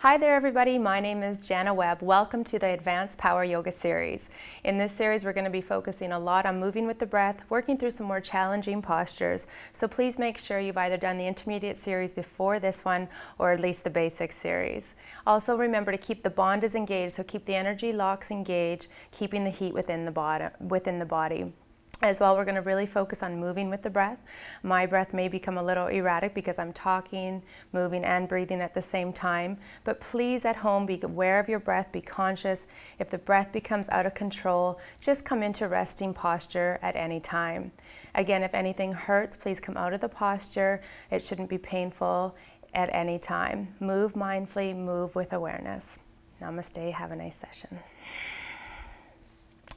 Hi there everybody, my name is Jana Webb. Welcome to the Advanced Power Yoga series. In this series we're going to be focusing a lot on moving with the breath, working through some more challenging postures. So please make sure you've either done the intermediate series before this one or at least the basic series. Also remember to keep the bandhas engaged, so keep the energy locks engaged, keeping the heat within the body. As well, we're going to really focus on moving with the breath. My breath may become a little erratic because I'm talking, moving, and breathing at the same time. But please, at home, be aware of your breath, be conscious. If the breath becomes out of control, just come into resting posture at any time. Again, if anything hurts, please come out of the posture. It shouldn't be painful at any time. Move mindfully, move with awareness. Namaste, have a nice session.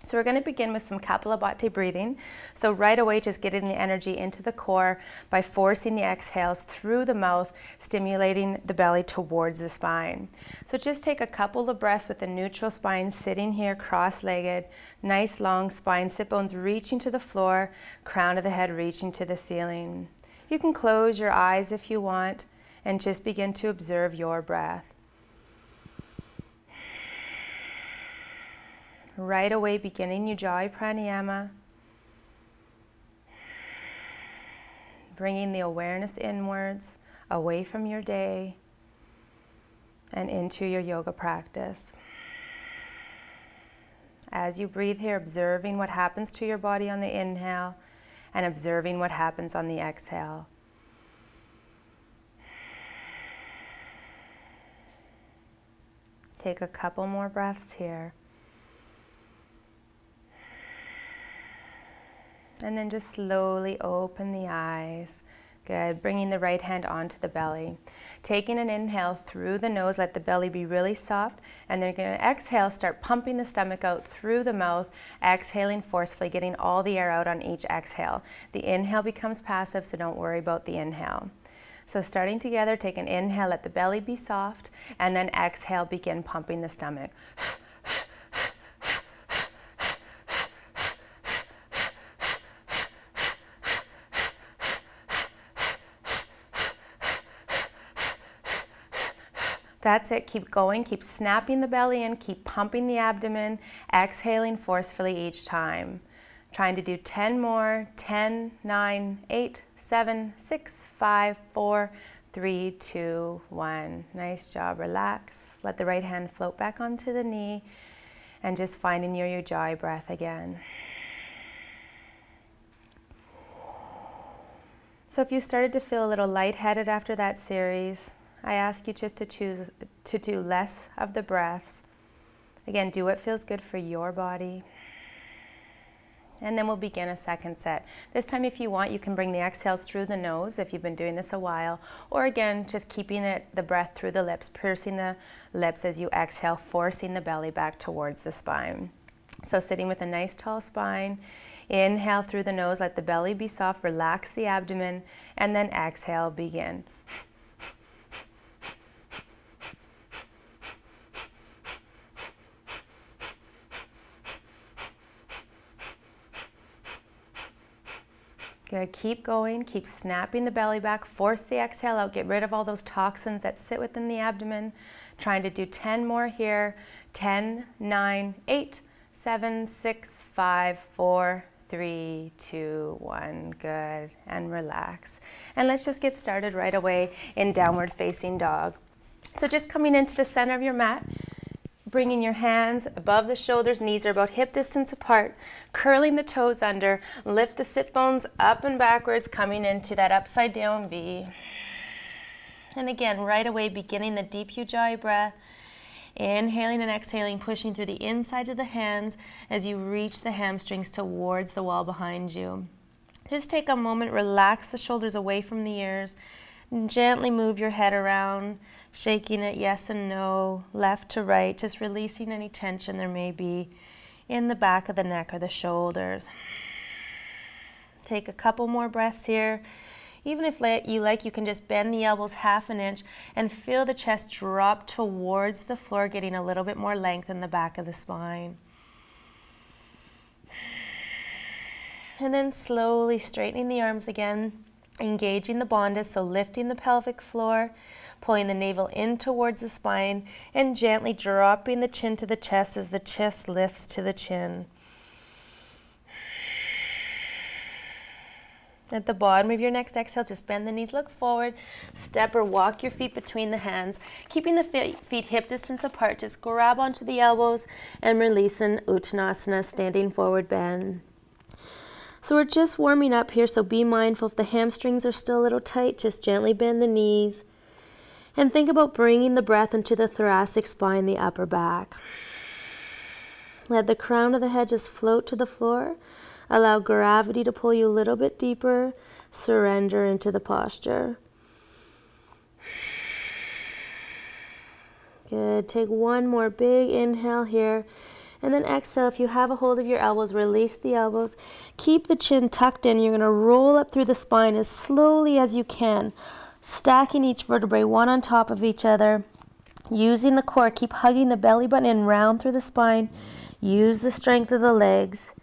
So we're going to begin with some Kapalabhati breathing. So right away, just getting the energy into the core by forcing the exhales through the mouth, stimulating the belly towards the spine. So just take a couple of breaths with the neutral spine, sitting here cross-legged, nice long spine, sit bones reaching to the floor, crown of the head reaching to the ceiling. You can close your eyes if you want and just begin to observe your breath. Right away, beginning Ujjayi Pranayama, bringing the awareness inwards, away from your day, and into your yoga practice. As you breathe here, observing what happens to your body on the inhale, and observing what happens on the exhale. Take a couple more breaths here. And then just slowly open the eyes. Good. Bringing the right hand onto the belly. Taking an inhale through the nose, let the belly be really soft. And then you're going to exhale, start pumping the stomach out through the mouth, exhaling forcefully, getting all the air out on each exhale. The inhale becomes passive, so don't worry about the inhale. So starting together, take an inhale, let the belly be soft, and then exhale, begin pumping the stomach. That's it. Keep going. Keep snapping the belly in. Keep pumping the abdomen. Exhaling forcefully each time. Trying to do 10 more. 10, 9, 8, 7, 6, 5, 4, 3, 2, 1. Nice job. Relax. Let the right hand float back onto the knee. And just finding your Ujjayi breath again. So if you started to feel a little lightheaded after that series, I ask you just to choose to do less of the breaths. Again, do what feels good for your body. And then we'll begin a second set. This time, if you want, you can bring the exhales through the nose if you've been doing this a while. Or again, just keeping the breath through the lips, pursing the lips as you exhale, forcing the belly back towards the spine. So sitting with a nice tall spine. Inhale through the nose, let the belly be soft, relax the abdomen, and then exhale, begin. Good. Keep going, keep snapping the belly back, force the exhale out, get rid of all those toxins that sit within the abdomen. Trying to do 10 more here. 10, 9, 8, 7, 6, 5, 4, 3, 2, 1. Good. And relax. And let's just get started right away in downward facing dog. So just coming into the center of your mat, bringing your hands above the shoulders, knees are about hip distance apart, curling the toes under, lift the sit bones up and backwards, coming into that upside down V. And again, right away, beginning the deep Ujjayi breath, inhaling and exhaling, pushing through the insides of the hands as you reach the hamstrings towards the wall behind you. Just take a moment, relax the shoulders away from the ears, gently move your head around, shaking it yes and no, left to right, just releasing any tension there may be in the back of the neck or the shoulders. Take a couple more breaths here. Even if you like, you can just bend the elbows half an inch and feel the chest drop towards the floor, getting a little bit more length in the back of the spine. And then slowly straightening the arms again Engaging the bandha, so lifting the pelvic floor, pulling the navel in towards the spine, and gently dropping the chin to the chest as the chest lifts to the chin. At the bottom of your next exhale, just bend the knees, look forward, step or walk your feet between the hands, keeping the feet hip distance apart. Just grab onto the elbows and release in Uttanasana, standing forward bend. So we're just warming up here, so be mindful if the hamstrings are still a little tight, just gently bend the knees. And think about bringing the breath into the thoracic spine, the upper back. Let the crown of the head just float to the floor. Allow gravity to pull you a little bit deeper. Surrender into the posture. Good. Take one more big inhale here. And then exhale. If you have a hold of your elbows, release the elbows. Keep the chin tucked in. You're going to roll up through the spine as slowly as you can, stacking each vertebrae one on top of each other. Using the core, keep hugging the belly button in round through the spine. Use the strength of the legs,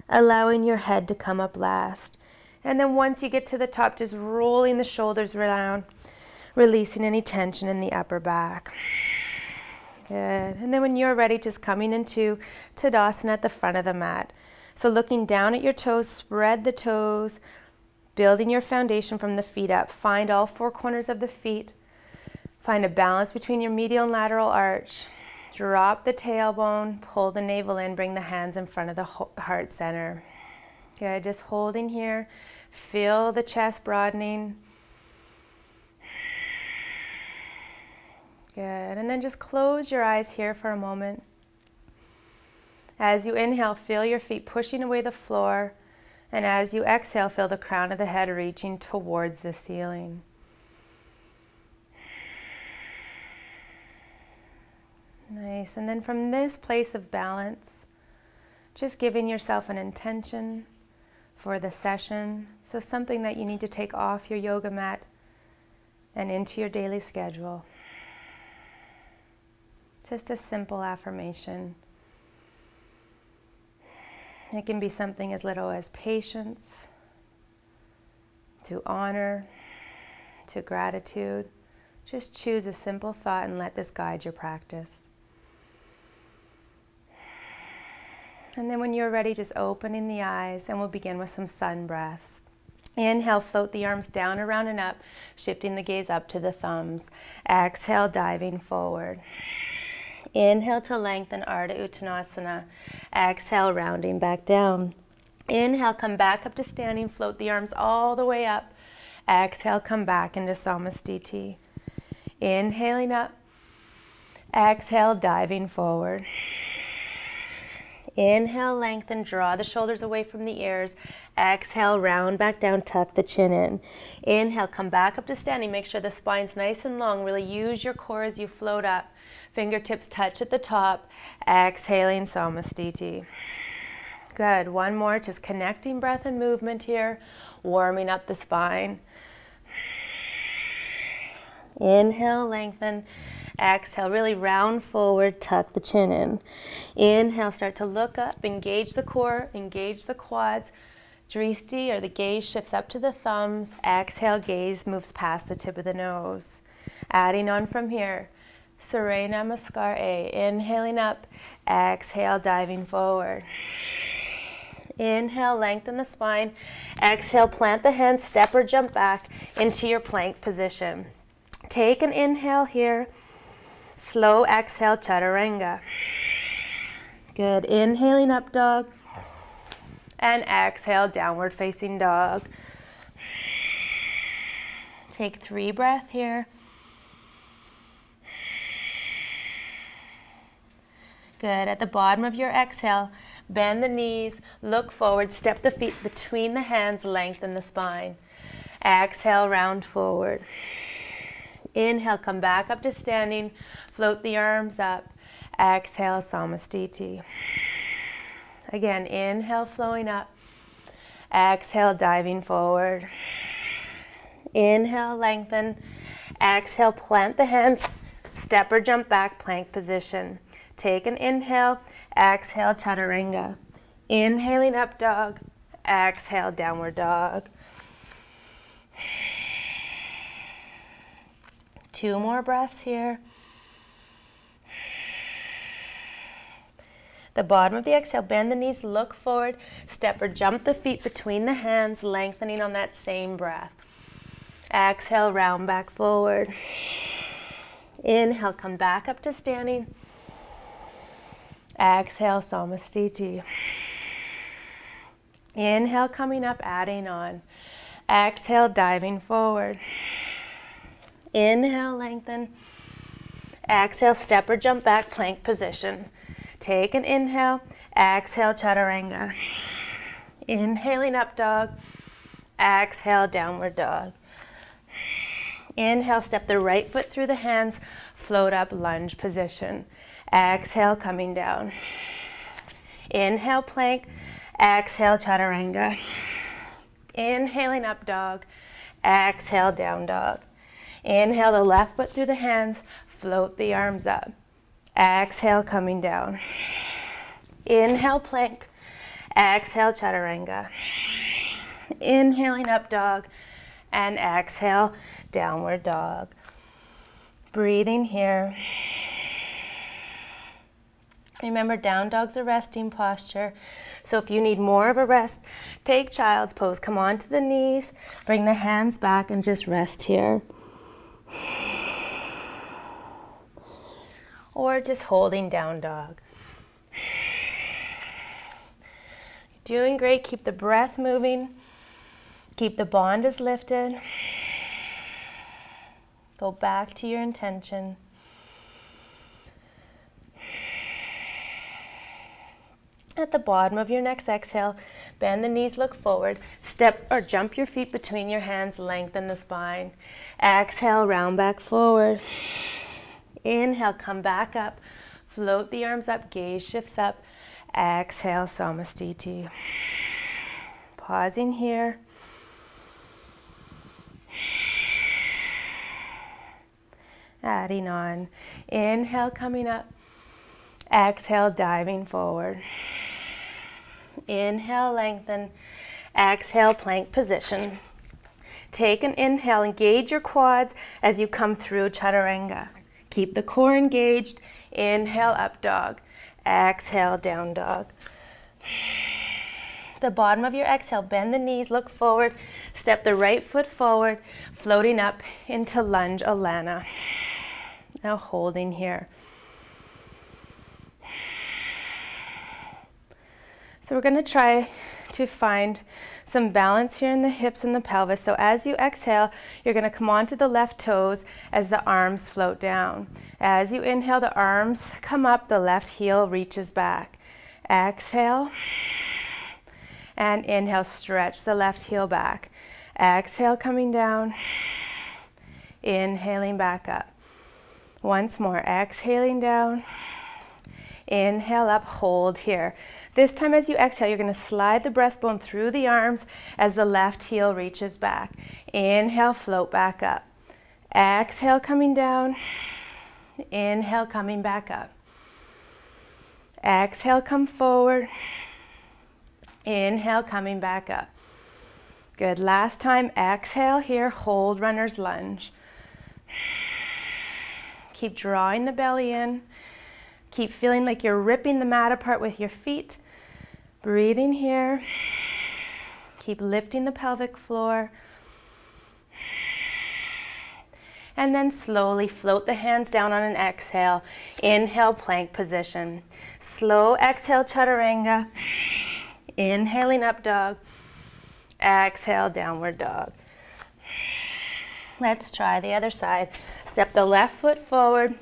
allowing your head to come up last. And then once you get to the top, just rolling the shoulders around, releasing any tension in the upper back. Good. And then when you're ready, just coming into Tadasana at the front of the mat. So looking down at your toes, spread the toes, building your foundation from the feet up. Find all four corners of the feet. Find a balance between your medial and lateral arch. Drop the tailbone, pull the navel in, bring the hands in front of the heart center. Good, just holding here. Feel the chest broadening. Good, and then just close your eyes here for a moment. As you inhale, feel your feet pushing away the floor, and as you exhale, feel the crown of the head reaching towards the ceiling. Nice, and then from this place of balance, just giving yourself an intention for the session, so something that you need to take off your yoga mat and into your daily schedule. Just a simple affirmation. It can be something as little as patience, to honor, to gratitude. Just choose a simple thought and let this guide your practice. And then when you're ready, just opening the eyes, and we'll begin with some sun breaths. Inhale, float the arms down, around, and up, shifting the gaze up to the thumbs. Exhale, diving forward. Inhale to lengthen, Ardha Uttanasana. Exhale, rounding back down. Inhale, come back up to standing, float the arms all the way up. Exhale, come back into Samastiti. Inhaling up. Exhale, diving forward. Inhale, lengthen, draw the shoulders away from the ears. Exhale, round back down, tuck the chin in. Inhale, come back up to standing. Make sure the spine's nice and long. Really use your core as you float up. Fingertips touch at the top. Exhaling, Samastiti. Good. One more. Just connecting breath and movement here. Warming up the spine. Inhale, lengthen. Exhale, really round forward, tuck the chin in. Inhale, start to look up, engage the core, engage the quads. Dristi, or the gaze, shifts up to the thumbs. Exhale, gaze moves past the tip of the nose. Adding on from here. Surya Namaskar A. Inhaling up. Exhale, diving forward. Inhale, lengthen the spine. Exhale, plant the hands, step or jump back into your plank position. Take an inhale here. Slow exhale, Chaturanga. Good. Inhaling up dog. And exhale, downward facing dog. Take 3 breaths here. Good. At the bottom of your exhale, bend the knees, look forward, step the feet between the hands, lengthen the spine. Exhale, round forward. Inhale, come back up to standing, float the arms up. Exhale, Samastiti. Again, inhale, flowing up. Exhale, diving forward. Inhale, lengthen. Exhale, plant the hands, step or jump back, plank position. Take an inhale, exhale, Chaturanga. Inhaling up dog, exhale, downward dog. 2 more breaths here. The bottom of the exhale, bend the knees, look forward, step or jump the feet between the hands, lengthening on that same breath. Exhale, round back forward. Inhale, come back up to standing. Exhale, Samastiti. Inhale, coming up, adding on. Exhale, diving forward. Inhale, lengthen. Exhale, step or jump back, plank position. Take an inhale, exhale, Chaturanga. Inhaling up dog, exhale, downward dog. Inhale, step the right foot through the hands, float up, lunge position. Exhale, coming down. Inhale, plank, exhale, Chaturanga. Inhaling up dog, exhale, down dog. Inhale the left foot through the hands, float the arms up. Exhale, coming down. Inhale, plank. Exhale, Chaturanga. Inhaling up dog. And exhale, downward dog. Breathing here. Remember, down dog's a resting posture. So if you need more of a rest, take child's pose. Come onto the knees. Bring the hands back and just rest here. Or just holding down dog. Doing great. Keep the breath moving. Keep the bandhas lifted. Go back to your intention. At the bottom of your next exhale, bend the knees, look forward. Step or jump your feet between your hands, lengthen the spine. Exhale, round back forward. Inhale, come back up, float the arms up, gaze shifts up. Exhale, Samastiti. Pausing here. Adding on. Inhale, coming up. Exhale, diving forward. Inhale, lengthen. Exhale, plank position. Take an inhale, engage your quads as you come through Chaturanga. Keep the core engaged. Inhale, up dog. Exhale, down dog. The bottom of your exhale, bend the knees, look forward. Step the right foot forward, floating up into lunge Alana. Now holding here. So we're going to try to find some balance here in the hips and the pelvis. So as you exhale, you're going to come onto the left toes as the arms float down. As you inhale, the arms come up, the left heel reaches back. Exhale. And inhale, stretch the left heel back. Exhale, coming down. Inhaling back up. Once more, exhaling down. Inhale up, hold here. This time as you exhale, you're going to slide the breastbone through the arms as the left heel reaches back. Inhale, float back up. Exhale, coming down. Inhale, coming back up. Exhale, come forward. Inhale, coming back up. Good. Last time, exhale here, hold runner's lunge. Keep drawing the belly in. Keep feeling like you're ripping the mat apart with your feet. Breathing here. Keep lifting the pelvic floor. And then slowly float the hands down on an exhale. Inhale, plank position. Slow exhale, Chaturanga. Inhaling up dog. Exhale, downward dog. Let's try the other side. Step the left foot forward.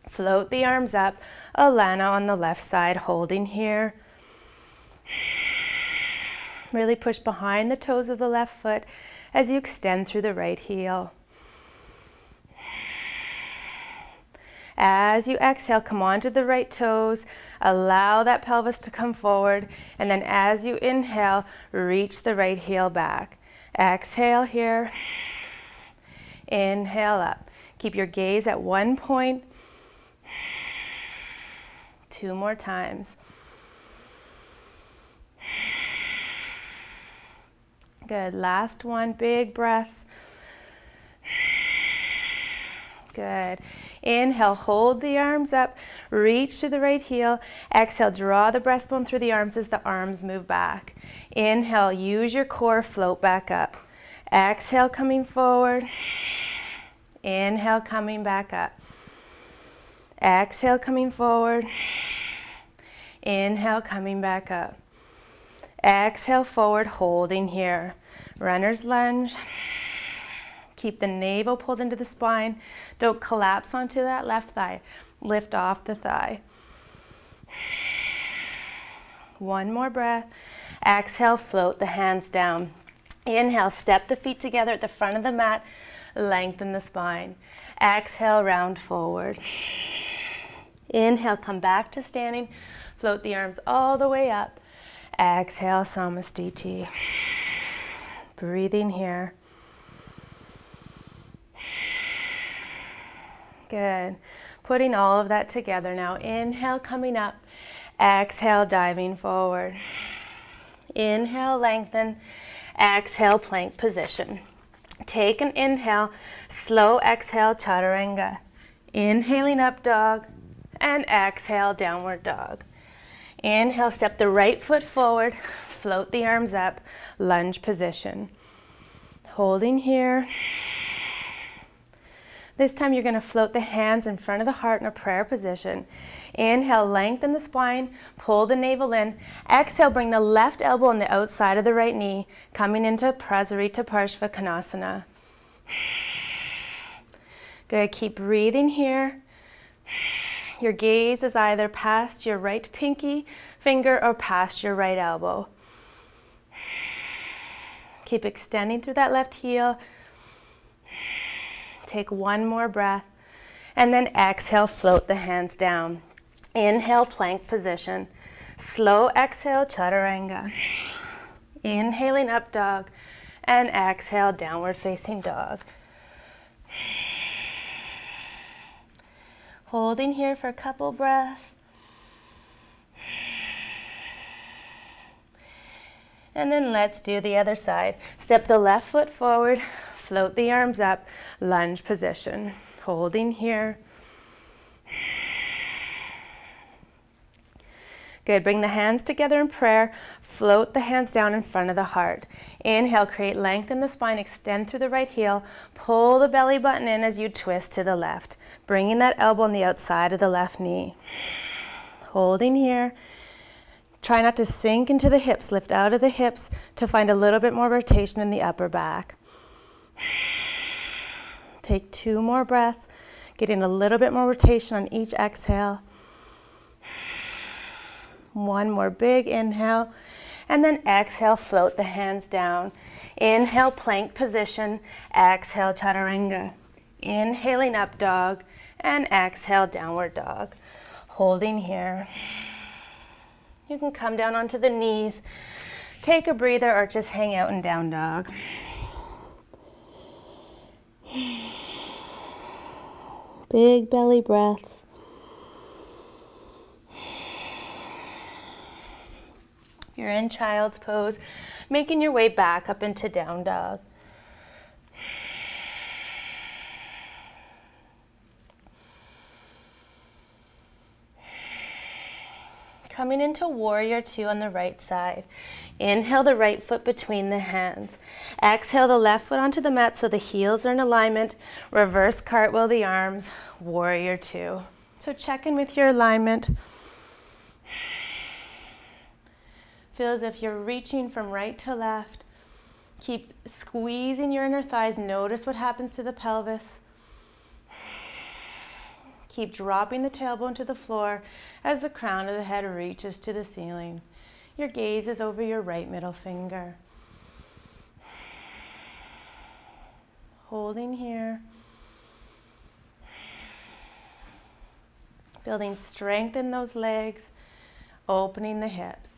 Float the arms up. Alana on the left side, holding here. Really push behind the toes of the left foot as you extend through the right heel. As you exhale, come onto the right toes. Allow that pelvis to come forward. And then as you inhale, reach the right heel back. Exhale here. Inhale up. Keep your gaze at one point. 2 more times. Good. Last one. Big breaths. Good. Inhale, hold the arms up, reach to the right heel. Exhale, draw the breastbone through the arms as the arms move back. Inhale, use your core, float back up. Exhale, coming forward. Inhale, coming back up. Exhale, coming forward. Inhale, coming back up. Exhale, forward, holding here. Runner's lunge. Keep the navel pulled into the spine. Don't collapse onto that left thigh. Lift off the thigh. One more breath. Exhale, float the hands down. Inhale, step the feet together at the front of the mat. Lengthen the spine. Exhale, round forward. Inhale, come back to standing. Float the arms all the way up. Exhale, Samastiti. Breathing here. Good. Putting all of that together now. Inhale, coming up. Exhale, diving forward. Inhale, lengthen. Exhale, plank position. Take an inhale. Slow exhale, Chaturanga. Inhaling up dog. And exhale, downward dog. Inhale, step the right foot forward. Float the arms up. Lunge position. Holding here. This time you're going to float the hands in front of the heart in a prayer position. Inhale, lengthen the spine, pull the navel in. Exhale, bring the left elbow on the outside of the right knee, coming into Prasarita Parsvakonasana. Good, keep breathing here. Your gaze is either past your right pinky finger or past your right elbow. Keep extending through that left heel. Take one more breath, and then exhale, float the hands down. Inhale, plank position. Slow exhale, Chaturanga. Inhaling up dog, and exhale, downward facing dog. Holding here for a couple breaths. And then let's do the other side. Step the left foot forward. Float the arms up, lunge position. Holding here. Good, bring the hands together in prayer. Float the hands down in front of the heart. Inhale, create length in the spine, extend through the right heel. Pull the belly button in as you twist to the left. Bringing that elbow on the outside of the left knee. Holding here. Try not to sink into the hips. Lift out of the hips to find a little bit more rotation in the upper back. Take two more breaths, getting a little bit more rotation on each exhale. One more big inhale, and then exhale, float the hands down. Inhale, plank position. Exhale, Chaturanga. Inhaling up dog, and exhale, downward dog. Holding here. You can come down onto the knees, take a breather, or just hang out in down dog. Big belly breaths. You're in child's pose, making your way back up into down dog. Coming into warrior two on the right side. Inhale the right foot between the hands. Exhale the left foot onto the mat so the heels are in alignment. Reverse cartwheel the arms, warrior two. So check in with your alignment. Feel as if you're reaching from right to left. Keep squeezing your inner thighs. Notice what happens to the pelvis. Keep dropping the tailbone to the floor as the crown of the head reaches to the ceiling. Your gaze is over your right middle finger. Holding here. Building strength in those legs, opening the hips.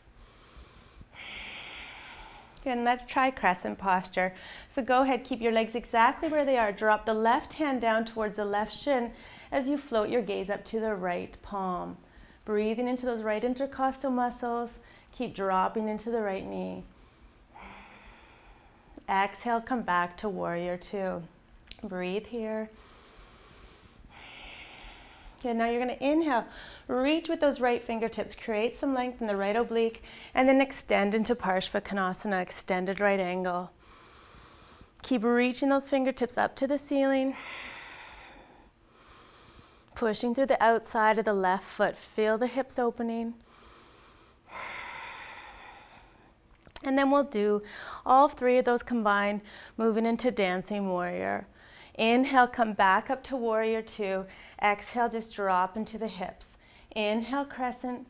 Good, and let's try Crescent Posture. So go ahead, keep your legs exactly where they are. Drop the left hand down towards the left shin as you float your gaze up to the right palm. Breathing into those right intercostal muscles. Keep dropping into the right knee. Exhale, come back to warrior two. Breathe here. Good, now you're going to inhale, reach with those right fingertips, create some length in the right oblique, and then extend into Parsvakonasana, extended right angle. Keep reaching those fingertips up to the ceiling, pushing through the outside of the left foot. Feel the hips opening. And then we'll do all three of those combined, moving into Dancing Warrior. Inhale, come back up to Warrior Two. Exhale, just drop into the hips. Inhale, Crescent.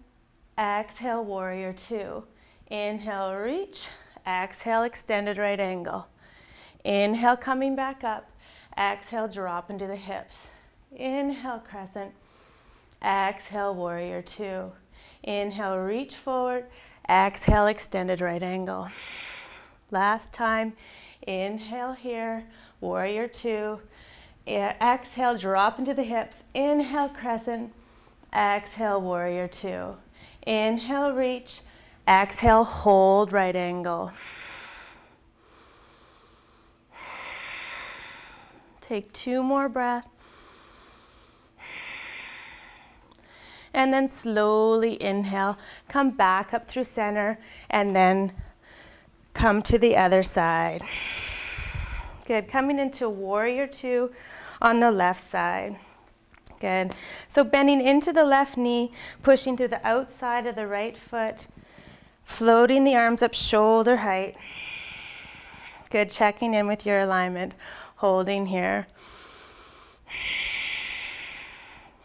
Exhale, Warrior Two. Inhale, reach. Exhale, extended right angle. Inhale, coming back up. Exhale, drop into the hips. Inhale, Crescent. Exhale, Warrior Two. Inhale, reach forward. Exhale, extended right angle. Last time. Inhale here, Warrior Two. Exhale, drop into the hips. Inhale, Crescent. Exhale, Warrior Two. Inhale, reach. Exhale, hold right angle. Take 2 more breaths. And then slowly inhale, come back up through center, and then come to the other side. Good, coming into Warrior Two on the left side. Good, so bending into the left knee, pushing through the outside of the right foot, floating the arms up shoulder height. Good, checking in with your alignment, holding here.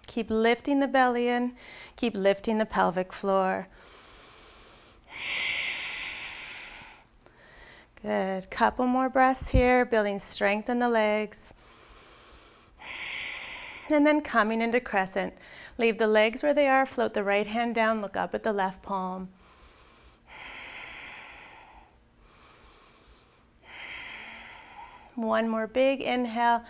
Keep lifting the belly in, keep lifting the pelvic floor. Good, couple more breaths here, building strength in the legs. And then coming into Crescent. Leave the legs where they are, float the right hand down, look up at the left palm. One more big inhale,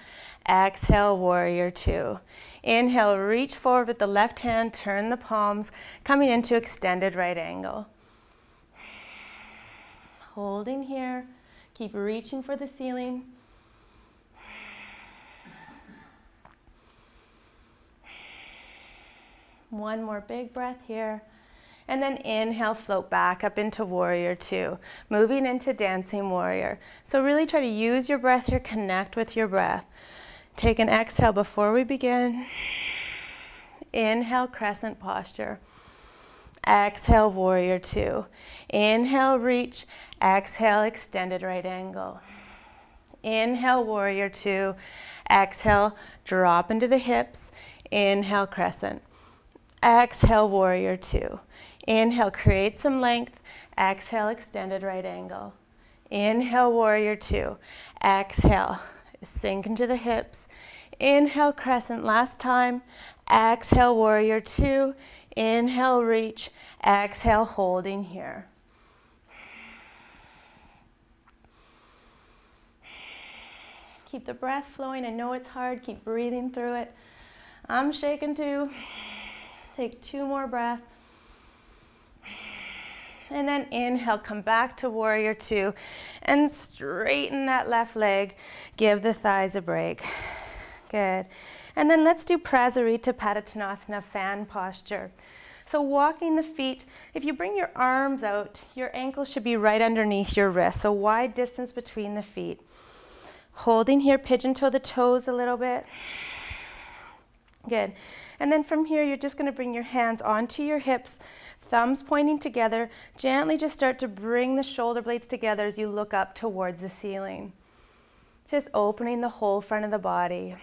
exhale, Warrior Two. Inhale, reach forward with the left hand, turn the palms, coming into extended right angle. Holding here, keep reaching for the ceiling. One more big breath here. And then inhale, float back up into Warrior Two, moving into Dancing Warrior. So really try to use your breath here, connect with your breath. Take an exhale before we begin. Inhale, Crescent Posture. Exhale, Warrior Two. Inhale, reach. Exhale, extended right angle. Inhale, Warrior Two. Exhale, drop into the hips. Inhale, Crescent. Exhale, Warrior Two. Inhale, create some length. Exhale, extended right angle. Inhale, Warrior Two. Exhale, sink into the hips. Inhale, Crescent, last time. Exhale, Warrior Two. Inhale, reach. Exhale, holding here. Keep the breath flowing. I know it's hard. Keep breathing through it. I'm shaking too. Take 2 more breaths. And then inhale, come back to Warrior Two and straighten that left leg. Give the thighs a break. Good. And then let's do Prasarita Padottanasana, fan posture. So walking the feet, if you bring your arms out, your ankles should be right underneath your wrist. So wide distance between the feet. Holding here, pigeon toe the toes a little bit. Good. And then from here, you're just going to bring your hands onto your hips, thumbs pointing together. Gently just start to bring the shoulder blades together as you look up towards the ceiling. Just opening the whole front of the body.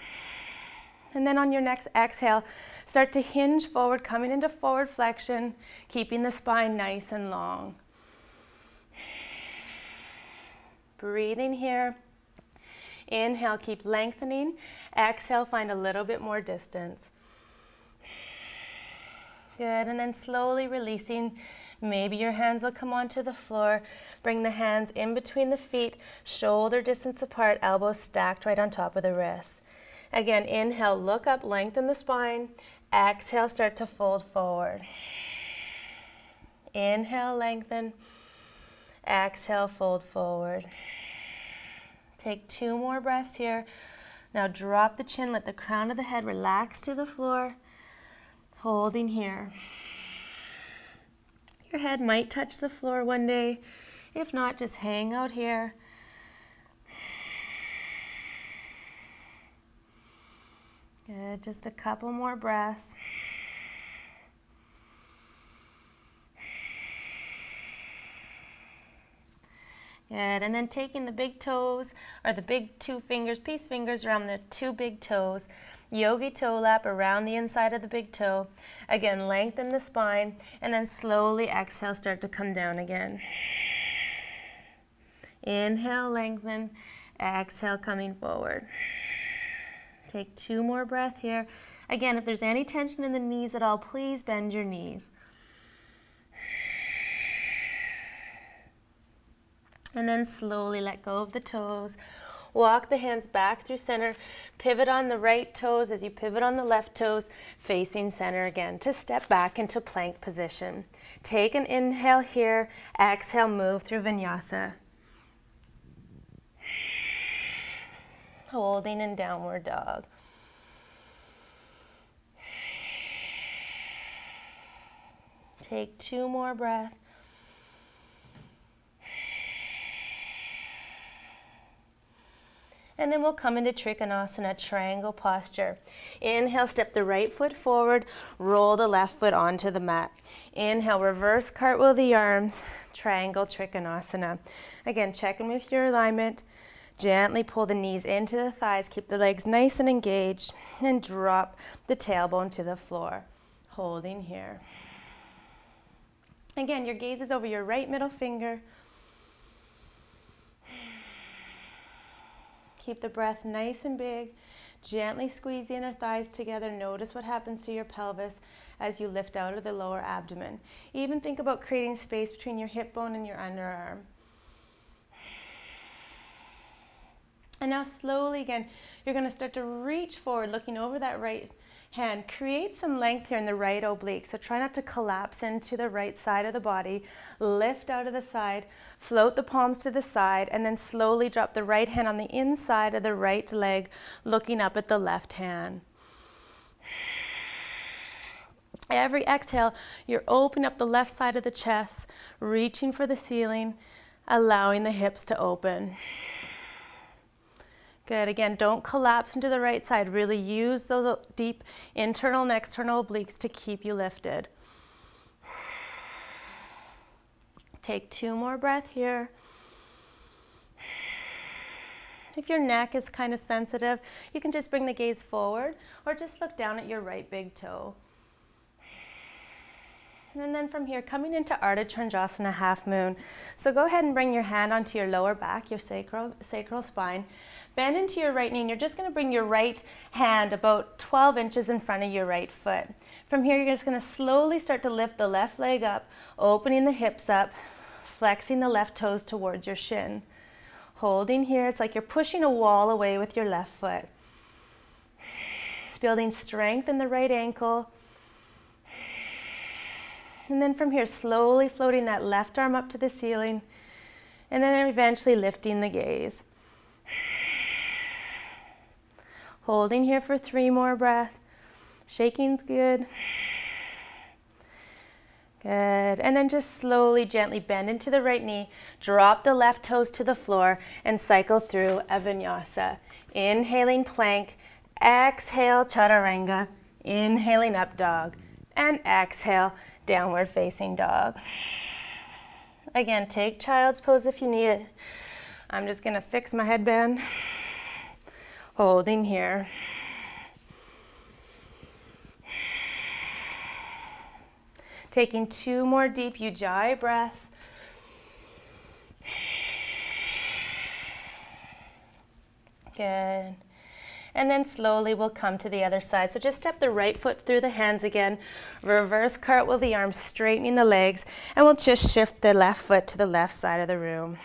And then on your next exhale, start to hinge forward, coming into forward flexion, keeping the spine nice and long. Breathing here. Inhale, keep lengthening. Exhale, find a little bit more distance. Good, and then slowly releasing. Maybe your hands will come onto the floor. Bring the hands in between the feet, shoulder distance apart, elbows stacked right on top of the wrists. Again, inhale, look up, lengthen the spine. Exhale, start to fold forward. Inhale, lengthen. Exhale, fold forward. Take 2 more breaths here. Now drop the chin, let the crown of the head relax to the floor. Holding here. Your head might touch the floor one day. If not, just hang out here. Good, just a couple more breaths. Good, and then taking the big toes, or the big two fingers, peace fingers around the two big toes. Yogi toe lap around the inside of the big toe. Again, lengthen the spine, and then slowly exhale, start to come down again. Inhale, lengthen. Exhale, coming forward. Take 2 more breaths here. Again, if there's any tension in the knees at all, please bend your knees. And then slowly let go of the toes. Walk the hands back through center. Pivot on the right toes as you pivot on the left toes, facing center again to step back into plank position. Take an inhale here. Exhale, move through vinyasa. Holding in downward dog. Take 2 more breaths. And then we'll come into Trikonasana, triangle posture. Inhale, step the right foot forward, roll the left foot onto the mat. Inhale, reverse cartwheel the arms, triangle Trikonasana. Again, check in with your alignment. Gently pull the knees into the thighs, keep the legs nice and engaged, and drop the tailbone to the floor. Holding here. Again, your gaze is over your right middle finger. Keep the breath nice and big. Gently squeeze the inner thighs together. Notice what happens to your pelvis as you lift out of the lower abdomen. Even think about creating space between your hip bone and your underarm. And now slowly again, you're going to start to reach forward, looking over that right hand. Create some length here in the right oblique. So try not to collapse into the right side of the body. Lift out of the side, float the palms to the side, and then slowly drop the right hand on the inside of the right leg, looking up at the left hand. Every exhale, you're opening up the left side of the chest, reaching for the ceiling, allowing the hips to open. Good. Again, don't collapse into the right side. Really use those deep internal and external obliques to keep you lifted. Take 2 more breaths here. If your neck is kind of sensitive, you can just bring the gaze forward or just look down at your right big toe. And then from here, coming into Ardha Chandrasana, half moon. So go ahead and bring your hand onto your lower back, your sacral spine. Bend into your right knee, and you're just going to bring your right hand about 12 inches in front of your right foot. From here, you're just going to slowly start to lift the left leg up, opening the hips up, flexing the left toes towards your shin. Holding here, it's like you're pushing a wall away with your left foot. Building strength in the right ankle. And then from here, slowly floating that left arm up to the ceiling, and then eventually lifting the gaze. Holding here for 3 more breaths. Shaking's good. Good. And then just slowly, gently bend into the right knee, drop the left toes to the floor, and cycle through a vinyasa. Inhaling plank, exhale chaturanga, inhaling up dog, and exhale downward facing dog. Again, take child's pose if you need it. I'm just going to fix my headband. Holding here. Taking 2 more deep Ujjayi breaths. Good. And then slowly we'll come to the other side. So just step the right foot through the hands again. Reverse cartwheel the arms, straightening the legs. And we'll just shift the left foot to the left side of the room.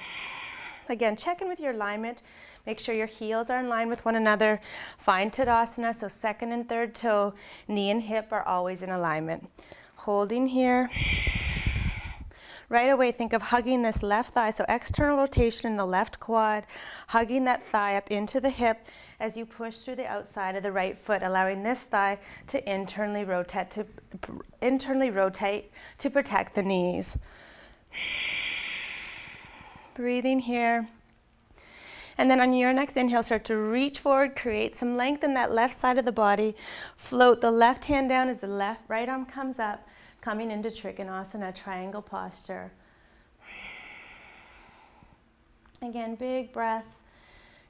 Again, check in with your alignment. Make sure your heels are in line with one another. Find Tadasana, so second and third toe, knee and hip are always in alignment. Holding here. right away think of hugging this left thigh, so external rotation in the left quad, hugging that thigh up into the hip as you push through the outside of the right foot, allowing this thigh to internally rotate to protect the knees. Breathing here. And then on your next inhale, start to reach forward, create some length in that left side of the body. Float the left hand down as the right arm comes up, coming into Trikonasana, triangle posture. Again, big breaths.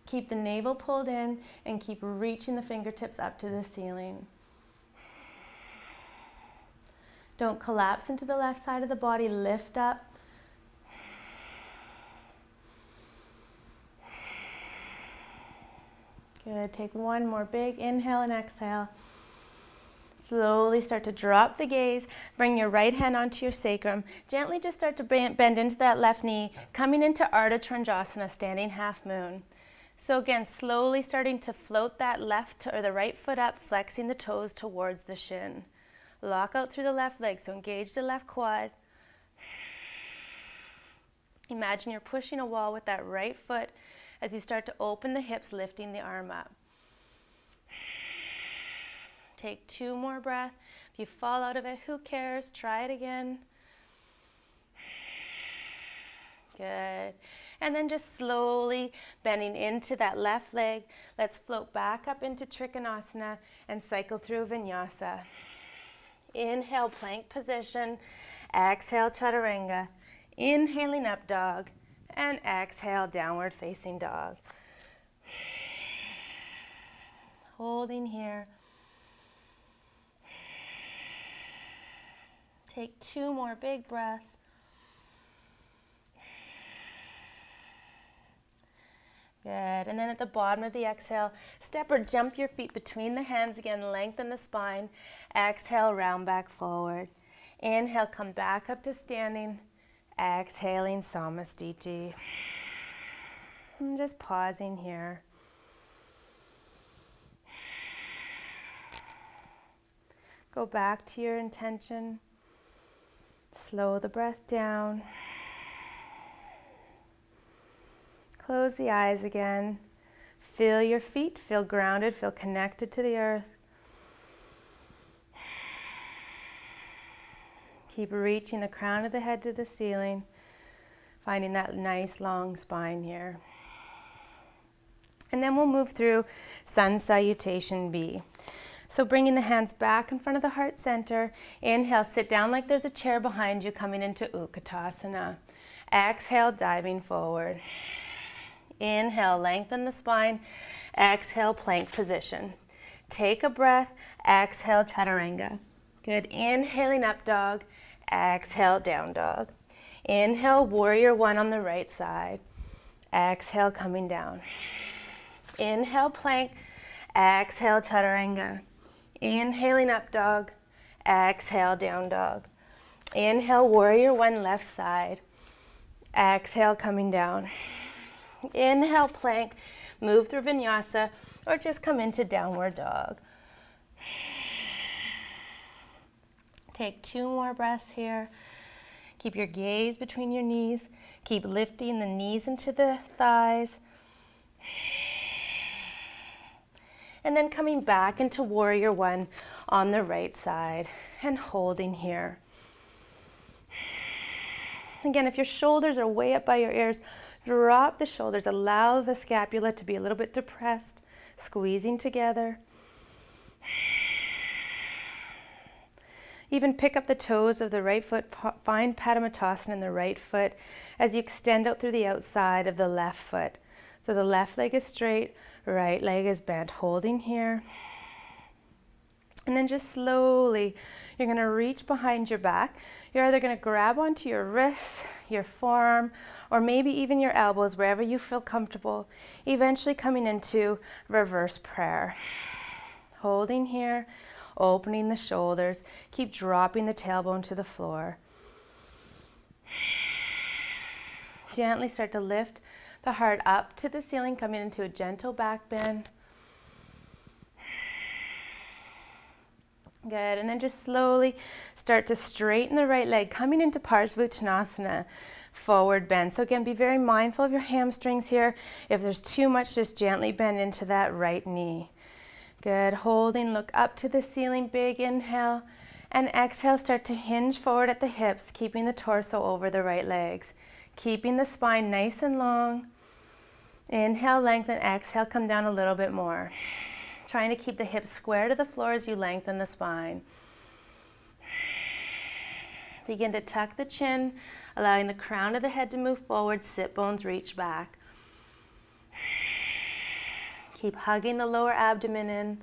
Keep the navel pulled in and keep reaching the fingertips up to the ceiling. Don't collapse into the left side of the body, lift up. Good, take one more big inhale and exhale. Slowly start to drop the gaze. Bring your right hand onto your sacrum. Gently just start to bend into that left knee, coming into Ardha Chandrasana, standing half moon. So again, slowly starting to float that left or the right foot up, flexing the toes towards the shin. Lock out through the left leg, so engage the left quad. Imagine you're pushing a wall with that right foot as you start to open the hips, lifting the arm up. Take 2 more breaths. If you fall out of it, who cares? Try it again. Good. And then just slowly bending into that left leg. Let's float back up into Trikonasana and cycle through Vinyasa. Inhale, plank position. Exhale, Chaturanga. Inhaling up dog. And exhale, downward facing dog. Holding here. Take 2 more big breaths. Good, and then at the bottom of the exhale, step or jump your feet between the hands again, lengthen the spine. Exhale, round back forward. Inhale, come back up to standing. Exhaling, Samasthiti. And just pausing here. Go back to your intention. Slow the breath down. Close the eyes again. Feel your feet, feel grounded, feel connected to the earth. Keep reaching the crown of the head to the ceiling, finding that nice long spine here. And then we'll move through Sun Salutation B. So bringing the hands back in front of the heart center. Inhale, sit down like there's a chair behind you, coming into Utkatasana. Exhale, diving forward. Inhale, lengthen the spine. Exhale, plank position. Take a breath. Exhale, Chaturanga. Good. Inhaling up dog. Exhale, down dog. Inhale, warrior 1 on the right side. Exhale, coming down. Inhale, plank. Exhale, Chaturanga. Inhaling up dog. Exhale, down dog. Inhale, warrior 1 left side. Exhale, coming down. Inhale, plank. Move through Vinyasa or just come into downward dog. Take 2 more breaths here. Keep your gaze between your knees. Keep lifting the knees into the thighs. And then coming back into warrior 1 on the right side and holding here. Again, if your shoulders are way up by your ears, drop the shoulders. Allow the scapula to be a little bit depressed, squeezing together. Even pick up the toes of the right foot, find Padamatasana in the right foot as you extend out through the outside of the left foot. So the left leg is straight, right leg is bent, holding here. And then just slowly, you're going to reach behind your back. You're either going to grab onto your wrists, your forearm, or maybe even your elbows, wherever you feel comfortable, eventually coming into reverse prayer. Holding here. Opening the shoulders, keep dropping the tailbone to the floor. Gently start to lift the heart up to the ceiling, coming into a gentle back bend. Good, and then just slowly start to straighten the right leg, coming into Parsvakonasana, forward bend. So again, be very mindful of your hamstrings here. If there's too much, just gently bend into that right knee. Good, holding, look up to the ceiling, big inhale, and exhale, start to hinge forward at the hips, keeping the torso over the right legs. Keeping the spine nice and long. Inhale, lengthen, exhale, come down a little bit more. Trying to keep the hips square to the floor as you lengthen the spine. Begin to tuck the chin, allowing the crown of the head to move forward, sit bones reach back. Keep hugging the lower abdomen in.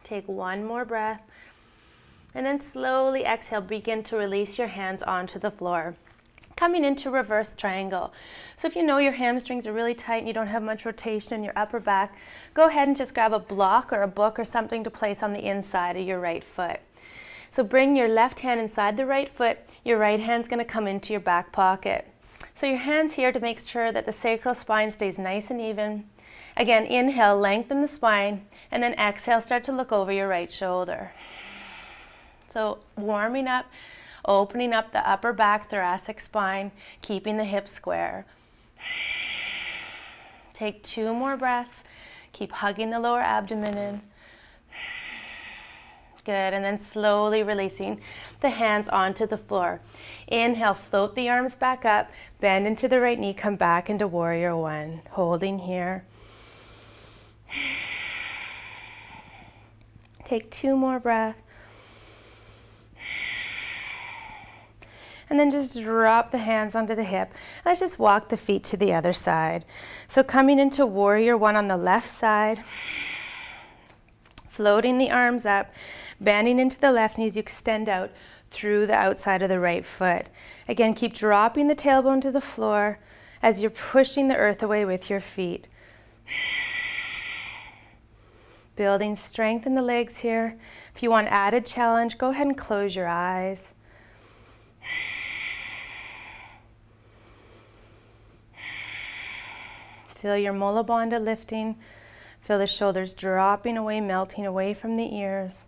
Take one more breath. And then slowly exhale, begin to release your hands onto the floor. Coming into reverse triangle. So if you know your hamstrings are really tight and you don't have much rotation in your upper back, go ahead and just grab a block or a book or something to place on the inside of your right foot. So bring your left hand inside the right foot, your right hand's going to come into your back pocket. So your hands here to make sure that the sacral spine stays nice and even. Again, inhale, lengthen the spine, and then exhale, start to look over your right shoulder. So warming up, opening up the upper back thoracic spine, keeping the hips square. Take two more breaths. Keep hugging the lower abdomen in. Good, and then slowly releasing the hands onto the floor. Inhale, float the arms back up, bend into the right knee, come back into warrior one. Holding here. Take two more breaths. And then just drop the hands onto the hip. Let's just walk the feet to the other side. So coming into warrior one on the left side, floating the arms up, bending into the left knee as you extend out through the outside of the right foot. Again, keep dropping the tailbone to the floor as you're pushing the earth away with your feet. Building strength in the legs here. If you want added challenge, go ahead and close your eyes. Feel your Mula Bandha lifting. Feel the shoulders dropping away, melting away from the ears.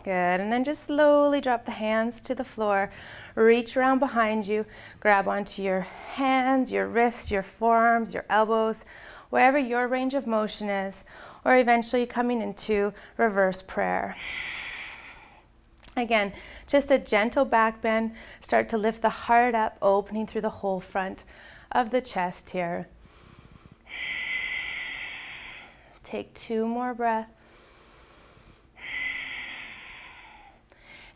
Good, and then just slowly drop the hands to the floor. Reach around behind you. Grab onto your hands, your wrists, your forearms, your elbows, wherever your range of motion is, or eventually coming into reverse prayer. Again, just a gentle back bend. Start to lift the heart up, opening through the whole front of the chest here. Take two more breaths.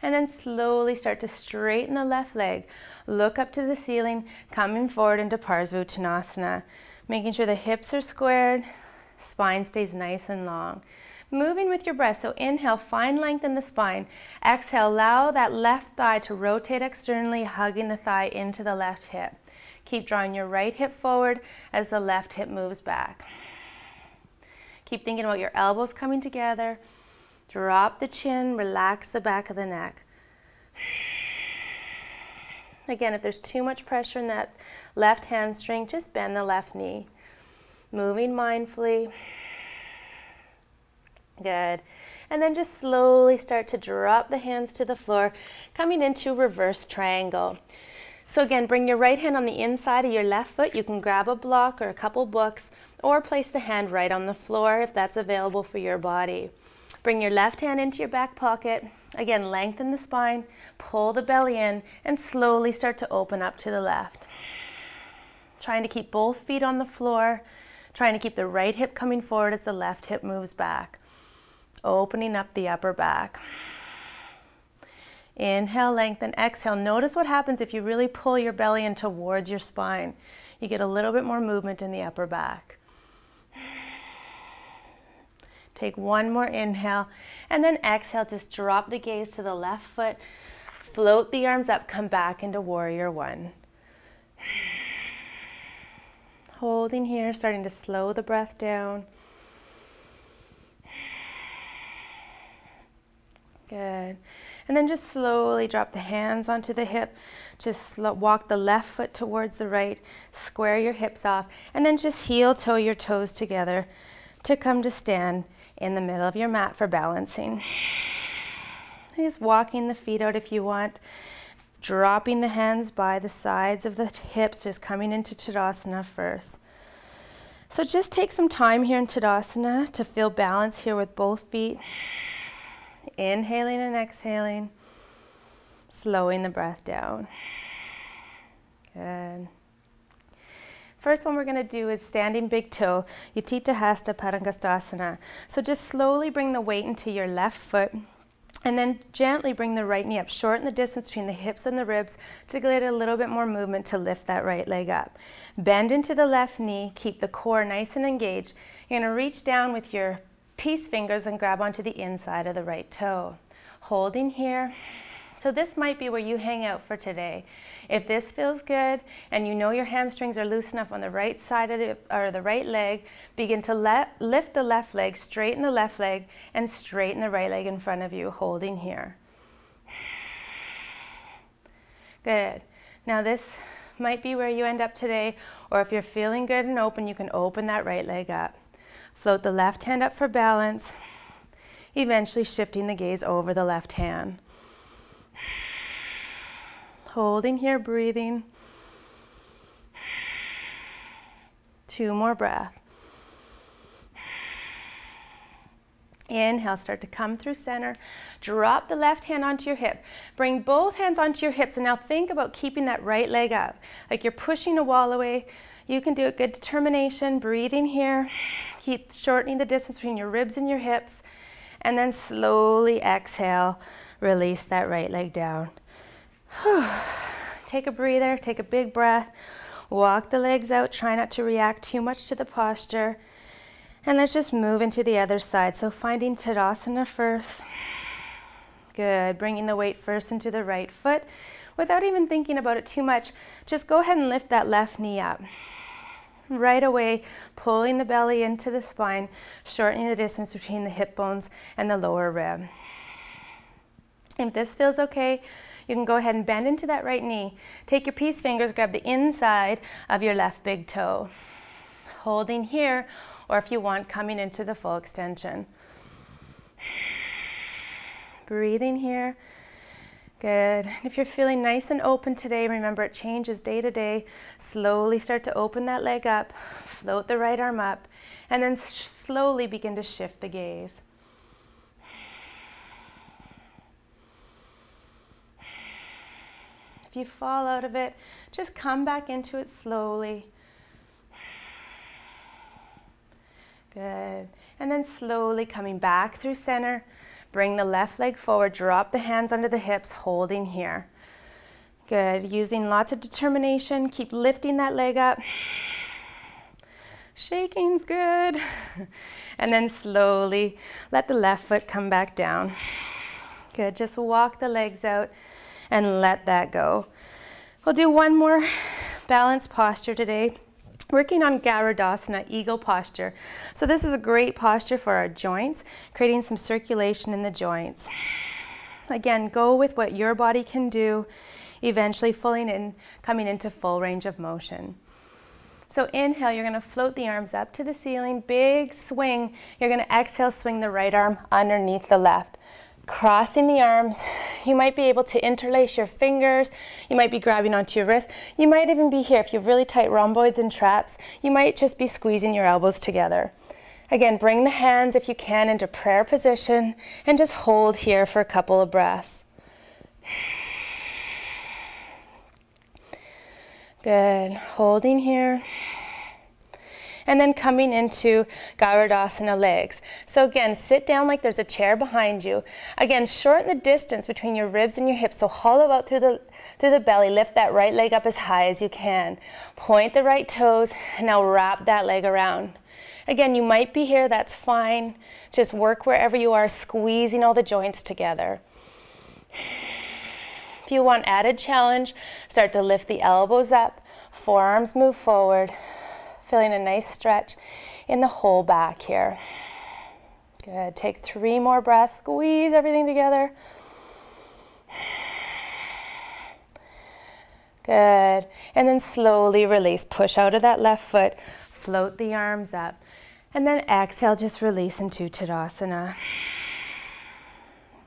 And then slowly start to straighten the left leg. Look up to the ceiling, coming forward into Parsvakonasana. Making sure the hips are squared, spine stays nice and long. Moving with your breath, so inhale, find length in the spine. Exhale, allow that left thigh to rotate externally, hugging the thigh into the left hip. Keep drawing your right hip forward as the left hip moves back. Keep thinking about your elbows coming together. Drop the chin, relax the back of the neck. Again, if there's too much pressure in that left hamstring, just bend the left knee. Moving mindfully. Good. And then just slowly start to drop the hands to the floor, coming into reverse triangle. So again, bring your right hand on the inside of your left foot. You can grab a block or a couple books, or place the hand right on the floor if that's available for your body. Bring your left hand into your back pocket. Again, lengthen the spine, pull the belly in, and slowly start to open up to the left. Trying to keep both feet on the floor, trying to keep the right hip coming forward as the left hip moves back. Opening up the upper back. Inhale, lengthen, exhale. Notice what happens if you really pull your belly in towards your spine. You get a little bit more movement in the upper back. Take one more inhale, and then exhale, just drop the gaze to the left foot, float the arms up, come back into warrior one. Holding here, starting to slow the breath down. Good. And then just slowly drop the hands onto the hip. Just walk the left foot towards the right. Square your hips off. And then just heel toe your toes together to come to stand in the middle of your mat for balancing. Just walking the feet out if you want. Dropping the hands by the sides of the hips, just coming into Tadasana first. So just take some time here in Tadasana to feel balance here with both feet. Inhaling and exhaling. Slowing the breath down. Good. First one we're going to do is standing big toe, Utthita Hasta Padangusthasana. So just slowly bring the weight into your left foot. And then gently bring the right knee up. Shorten the distance between the hips and the ribs to get a little bit more movement to lift that right leg up. Bend into the left knee. Keep the core nice and engaged. You're going to reach down with your peace fingers and grab onto the inside of the right toe. Holding here. So this might be where you hang out for today. If this feels good and you know your hamstrings are loose enough on the right side of the right leg, begin to lift the left leg, straighten the left leg, and straighten the right leg in front of you, holding here. Good. Now this might be where you end up today, or if you're feeling good and open, you can open that right leg up. Float the left hand up for balance, eventually shifting the gaze over the left hand. Holding here, breathing. 2 more breaths. Inhale, start to come through center. Drop the left hand onto your hip. Bring both hands onto your hips, and now think about keeping that right leg up. Like you're pushing a wall away. You can do it, good determination, breathing here. Keep shortening the distance between your ribs and your hips. And then slowly exhale, release that right leg down. Take a breather, take a big breath, walk the legs out, try not to react too much to the posture, and let's just move into the other side. So finding Tadasana first. Good, bringing the weight first into the right foot without even thinking about it too much. Just go ahead and lift that left knee up. Right away, pulling the belly into the spine, shortening the distance between the hip bones and the lower rib. If this feels okay, you can go ahead and bend into that right knee. Take your peace fingers, grab the inside of your left big toe. Holding here, or if you want, coming into the full extension. Breathing here. Good. If you're feeling nice and open today, remember it changes day to day. Slowly start to open that leg up, float the right arm up, and then slowly begin to shift the gaze. If you fall out of it, just come back into it slowly. Good. And then slowly coming back through center. Bring the left leg forward, drop the hands under the hips, holding here. Good. Using lots of determination, keep lifting that leg up. Shaking's good. And then slowly let the left foot come back down. Good. Just walk the legs out and let that go. We'll do one more balanced posture today. Working on Garudasana, eagle posture. So this is a great posture for our joints, creating some circulation in the joints. Again, go with what your body can do, eventually coming into full range of motion. So inhale, you're going to float the arms up to the ceiling, big swing. You're going to exhale, swing the right arm underneath the left. Crossing the arms, you might be able to interlace your fingers, you might be grabbing onto your wrist, you might even be here if you have really tight rhomboids and traps, you might just be squeezing your elbows together. Again, bring the hands if you can into prayer position and just hold here for a couple of breaths. Good, holding here. And then coming into Garudasana legs. So again, sit down like there's a chair behind you. Again, shorten the distance between your ribs and your hips. So hollow out through the belly. Lift that right leg up as high as you can. Point the right toes, and now wrap that leg around. Again, you might be here, that's fine. Just work wherever you are, squeezing all the joints together. If you want added challenge, start to lift the elbows up, forearms move forward. Feeling a nice stretch in the whole back here. Good. Take 3 more breaths. Squeeze everything together. Good. And then slowly release. Push out of that left foot. Float the arms up. And then exhale, just release into Tadasana.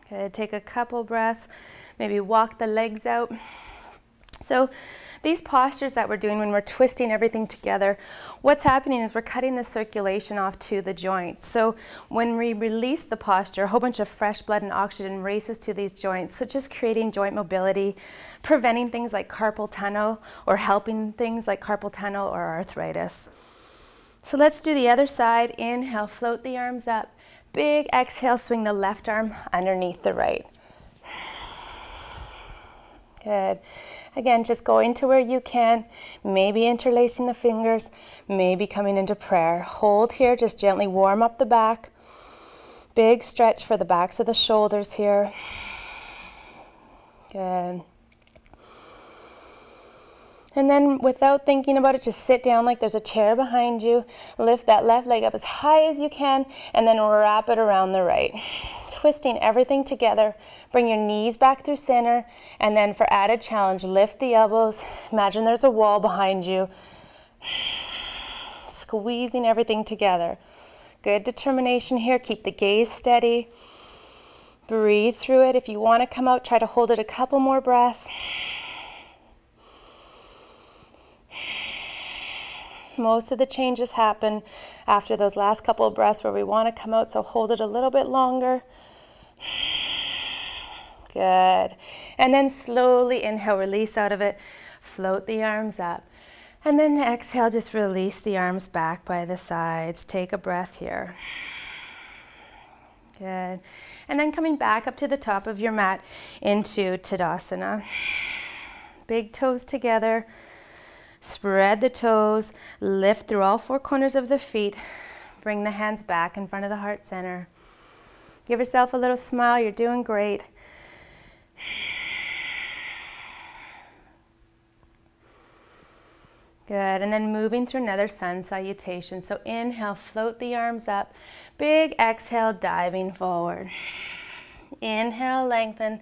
Good. Take a couple breaths. Maybe walk the legs out. So these postures that we're doing when we're twisting everything together, what's happening is we're cutting the circulation off to the joints. So when we release the posture, a whole bunch of fresh blood and oxygen races to these joints. So just creating joint mobility, preventing things like carpal tunnel, or helping things like carpal tunnel or arthritis. So let's do the other side. Inhale, float the arms up. Big exhale, swing the left arm underneath the right. Good. Again, just going to where you can, maybe interlacing the fingers, maybe coming into prayer. Hold here, just gently warm up the back. Big stretch for the backs of the shoulders here. Good. And then without thinking about it, just sit down like there's a chair behind you. Lift that left leg up as high as you can, and then wrap it around the right. Twisting everything together. Bring your knees back through center, and then for added challenge, lift the elbows. Imagine there's a wall behind you. Squeezing everything together. Good determination here. Keep the gaze steady. Breathe through it. If you want to come out, try to hold it a couple more breaths. Most of the changes happen after those last couple of breaths where we want to come out, so hold it a little bit longer. Good. And then slowly inhale, release out of it. Float the arms up. And then exhale, just release the arms back by the sides. Take a breath here. Good. And then coming back up to the top of your mat into Tadasana. Big toes together. Spread the toes, lift through all four corners of the feet. Bring the hands back in front of the heart center. Give yourself a little smile, you're doing great. Good, and then moving through another sun salutation. So inhale, float the arms up. Big exhale, diving forward. Inhale, lengthen.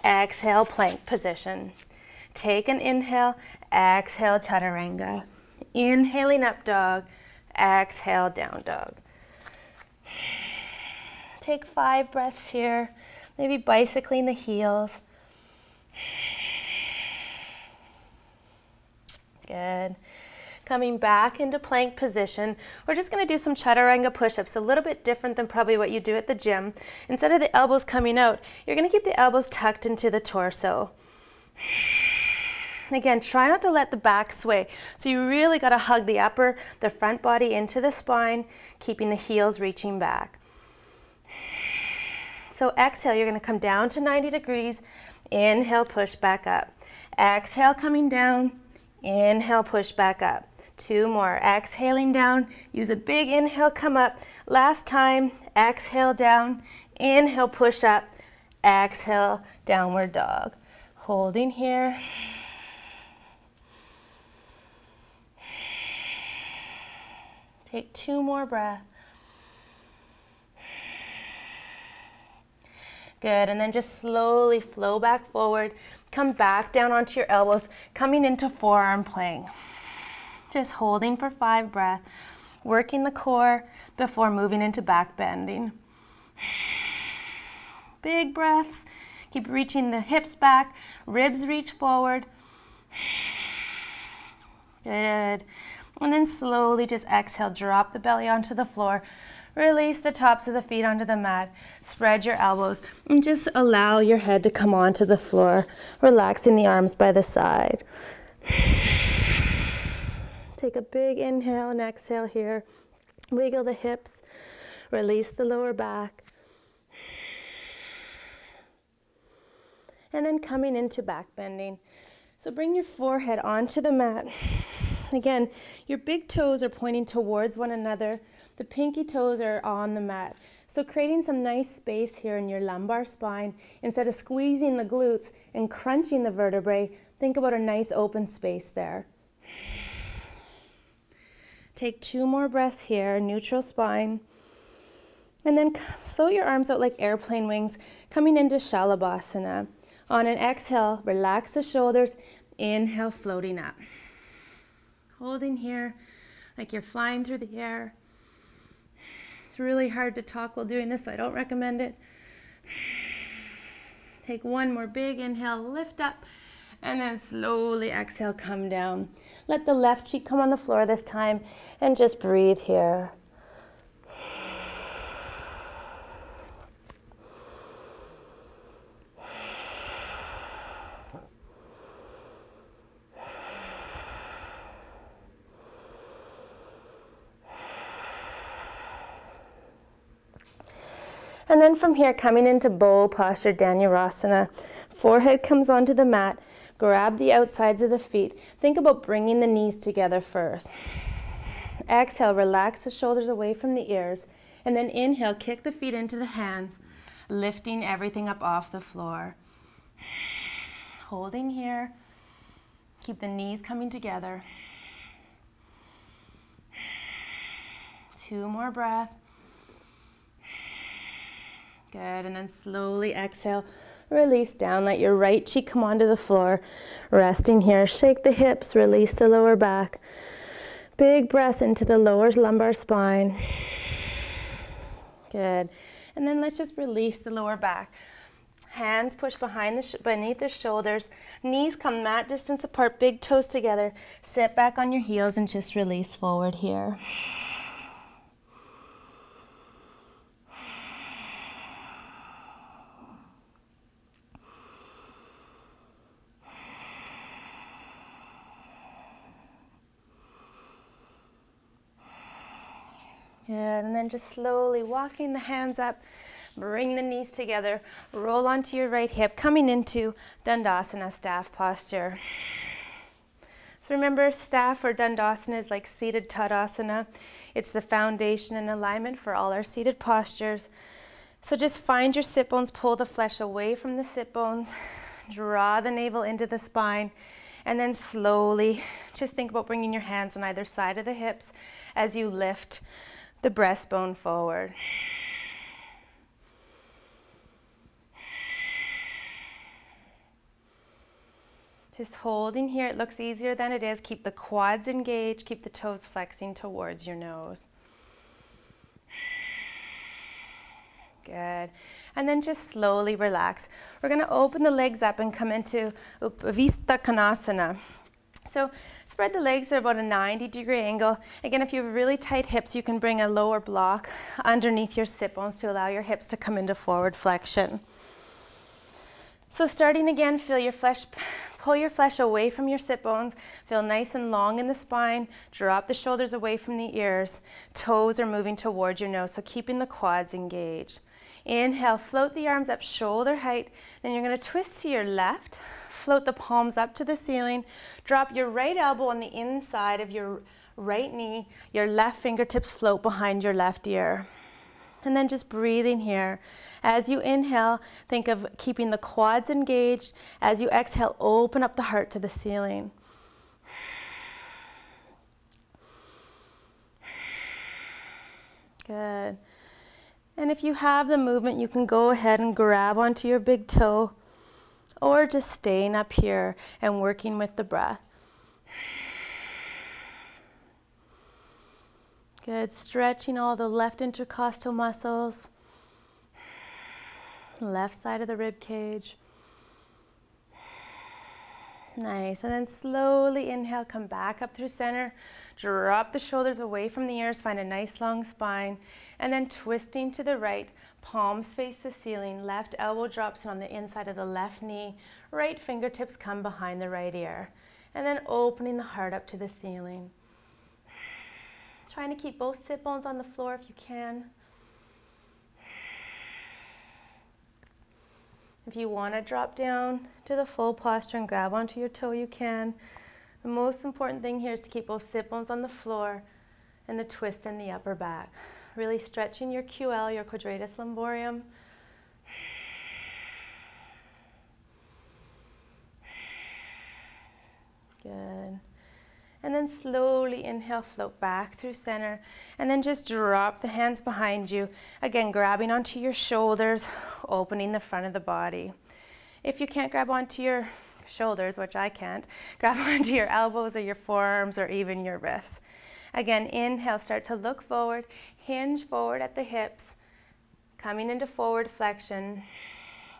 Exhale, plank position. Take an inhale, exhale, Chaturanga. Inhaling up dog, exhale, down dog. Take 5 breaths here, maybe bicycling the heels. Good. Coming back into plank position, we're just going to do some Chaturanga push-ups, a little bit different than probably what you do at the gym. Instead of the elbows coming out, you're going to keep the elbows tucked into the torso. Again, try not to let the back sway. So you really got to hug the front body into the spine, keeping the heels reaching back. So exhale, you're going to come down to 90 degrees. Inhale, push back up. Exhale, coming down. Inhale, push back up. 2 more. Exhaling down. Use a big inhale, come up. Last time, exhale down. Inhale, push up. Exhale, downward dog. Holding here. Take 2 more breaths. Good, and then just slowly flow back forward. Come back down onto your elbows, coming into forearm plank. Just holding for 5 breaths, working the core before moving into back bending. Big breaths. Keep reaching the hips back, ribs reach forward. Good. And then slowly just exhale, drop the belly onto the floor. Release the tops of the feet onto the mat. Spread your elbows and just allow your head to come onto the floor, relaxing the arms by the side. Take a big inhale and exhale here. Wiggle the hips, release the lower back. And then coming into back bending. So bring your forehead onto the mat. Again, your big toes are pointing towards one another. The pinky toes are on the mat. So creating some nice space here in your lumbar spine. Instead of squeezing the glutes and crunching the vertebrae, think about a nice open space there. Take 2 more breaths here, neutral spine. And then float your arms out like airplane wings, coming into Shavasana. On an exhale, relax the shoulders. Inhale, floating up. Holding here like you're flying through the air. It's really hard to talk while doing this, so I don't recommend it. Take one more big inhale, lift up, and then slowly exhale, come down. Let the left cheek come on the floor this time, and just breathe here. And then from here, coming into bow posture, Dandasana. Forehead comes onto the mat. Grab the outsides of the feet. Think about bringing the knees together first. Exhale, relax the shoulders away from the ears. And then inhale, kick the feet into the hands, lifting everything up off the floor. Holding here. Keep the knees coming together. 2 more breaths. Good, and then slowly exhale, release down, let your right cheek come onto the floor. Resting here, shake the hips, release the lower back. Big breath into the lower lumbar spine. Good, and then let's just release the lower back. Hands push beneath the shoulders, knees come mat distance apart, big toes together. Sit back on your heels and just release forward here. Good, and then just slowly walking the hands up, bring the knees together, roll onto your right hip, coming into Dandasana, staff posture. So remember, staff or Dandasana is like seated Tadasana. It's the foundation and alignment for all our seated postures. So just find your sit bones, pull the flesh away from the sit bones, draw the navel into the spine, and then slowly just think about bringing your hands on either side of the hips as you lift the breastbone forward. Just holding here. It looks easier than it is. Keep the quads engaged. Keep the toes flexing towards your nose. Good. And then just slowly relax. We're going to open the legs up and come into Vista Konasana. So spread the legs at about a 90-degree angle. Again, if you have really tight hips, you can bring a lower block underneath your sit bones to allow your hips to come into forward flexion. So starting again, feel your flesh, pull your flesh away from your sit bones. Feel nice and long in the spine. Drop the shoulders away from the ears. Toes are moving towards your nose, so keeping the quads engaged. Inhale, float the arms up shoulder height. Then you're going to twist to your left. Float the palms up to the ceiling. Drop your right elbow on the inside of your right knee. Your left fingertips float behind your left ear. And then just breathing here. As you inhale, think of keeping the quads engaged. As you exhale, open up the heart to the ceiling. Good. And if you have the movement, you can go ahead and grab onto your big toe, or just staying up here and working with the breath. Good, stretching all the left intercostal muscles, left side of the rib cage. Nice, and then slowly inhale, come back up through center, drop the shoulders away from the ears, find a nice long spine, and then twisting to the right, palms face the ceiling, left elbow drops on the inside of the left knee, right fingertips come behind the right ear, and then opening the heart up to the ceiling. Trying to keep both sit bones on the floor if you can. If you want to drop down to the full posture and grab onto your toe, you can. The most important thing here is to keep both sit bones on the floor and the twist in the upper back. Really stretching your QL, your quadratus lumborum. Good. And then slowly inhale, float back through center, and then just drop the hands behind you. Again, grabbing onto your shoulders, opening the front of the body. If you can't grab onto your shoulders, which I can't, grab onto your elbows or your forearms or even your wrists. Again, inhale, start to look forward, hinge forward at the hips, coming into forward flexion,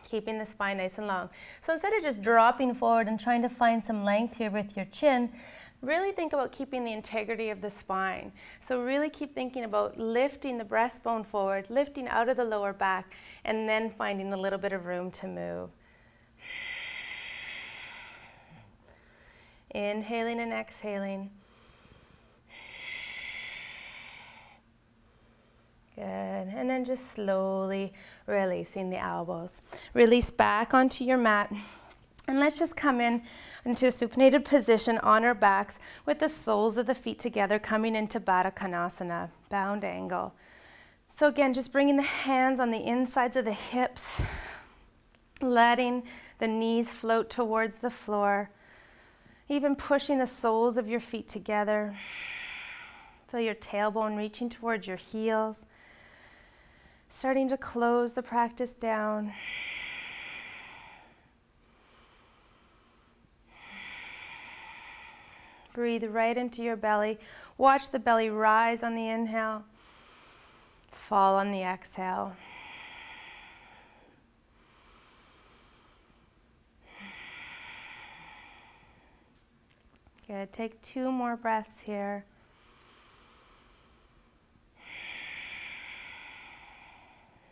keeping the spine nice and long. So instead of just dropping forward and trying to find some length here with your chin, really think about keeping the integrity of the spine. So really keep thinking about lifting the breastbone forward, lifting out of the lower back, and then finding a little bit of room to move. Inhaling and exhaling. Good, and then just slowly releasing the elbows. Release back onto your mat, and let's just come into a supinated position on our backs with the soles of the feet together, coming into Baddha Konasana, bound angle. So again, just bringing the hands on the insides of the hips, letting the knees float towards the floor, even pushing the soles of your feet together. Feel your tailbone reaching towards your heels. Starting to close the practice down. Breathe right into your belly. Watch the belly rise on the inhale, fall on the exhale. Good. Take 2 more breaths here.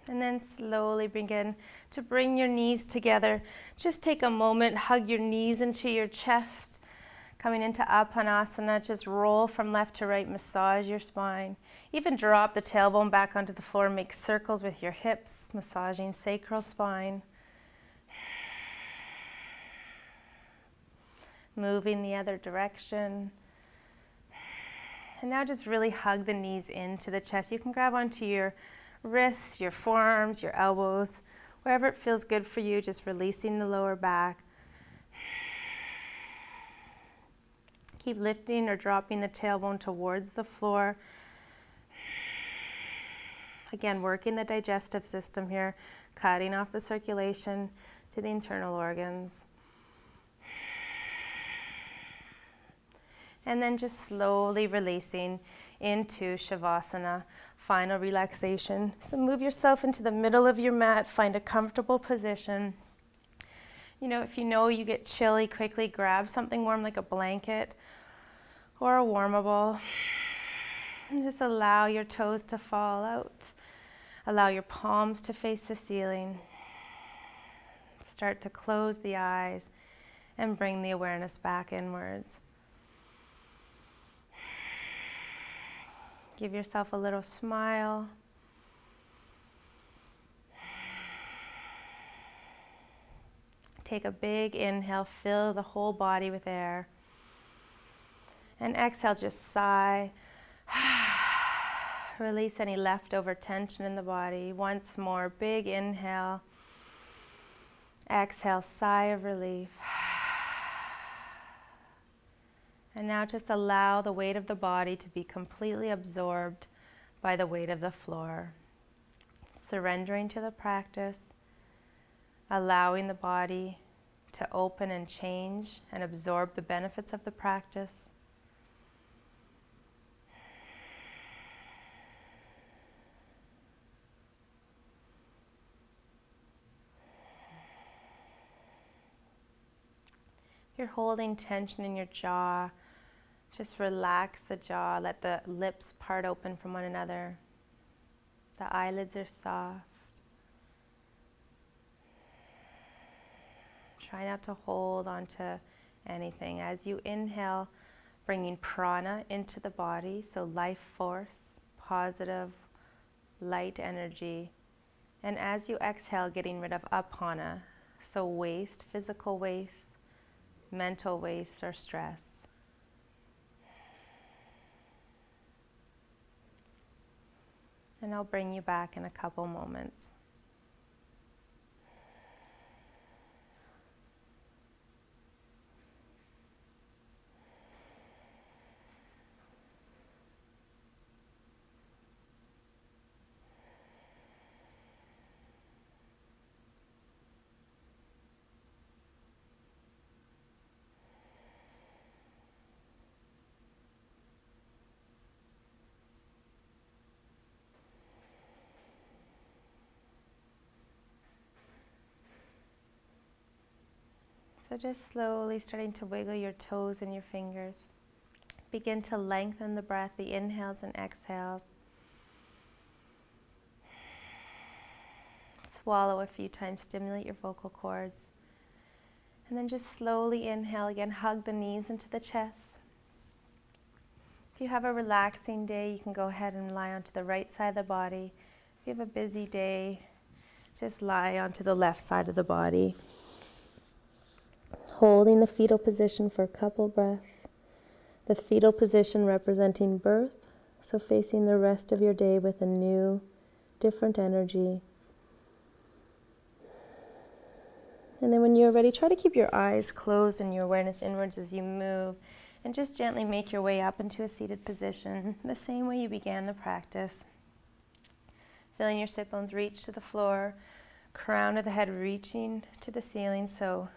And then slowly begin to bring your knees together. Just take a moment, hug your knees into your chest. Coming into Upanasana, just roll from left to right, massage your spine. Even drop the tailbone back onto the floor, make circles with your hips, massaging sacral spine. Moving the other direction. And now just really hug the knees into the chest. You can grab onto your wrists, your forearms, your elbows, wherever it feels good for you, just releasing the lower back. Keep lifting or dropping the tailbone towards the floor. Again, working the digestive system here, cutting off the circulation to the internal organs. And then just slowly releasing into Shavasana, final relaxation. So move yourself into the middle of your mat, find a comfortable position. You know, if you know you get chilly, quickly grab something warm like a blanket or a warmable. And just allow your toes to fall out. Allow your palms to face the ceiling. Start to close the eyes and bring the awareness back inwards. Give yourself a little smile. Take a big inhale, fill the whole body with air. And exhale, just sigh. Release any leftover tension in the body. Once more, big inhale. Exhale, sigh of relief. And now just allow the weight of the body to be completely absorbed by the weight of the floor. Surrendering to the practice, allowing the body to open and change and absorb the benefits of the practice. If you're holding tension in your jaw, just relax the jaw, let the lips part open from one another. The eyelids are soft. Try not to hold onto anything. As you inhale, bringing prana into the body, so life force, positive, light energy. And as you exhale, getting rid of apana, so waste, physical waste, mental waste or stress. And I'll bring you back in a couple moments. So just slowly starting to wiggle your toes and your fingers. Begin to lengthen the breath, the inhales and exhales. Swallow a few times, stimulate your vocal cords. And then just slowly inhale again, hug the knees into the chest. If you have a relaxing day, you can go ahead and lie onto the right side of the body. If you have a busy day, just lie onto the left side of the body. Holding the fetal position for a couple breaths. The fetal position representing birth, so facing the rest of your day with a new, different energy. And then when you're ready, try to keep your eyes closed and your awareness inwards as you move, and just gently make your way up into a seated position, the same way you began the practice. Feeling your sit bones reach to the floor, crown of the head reaching to the ceiling, so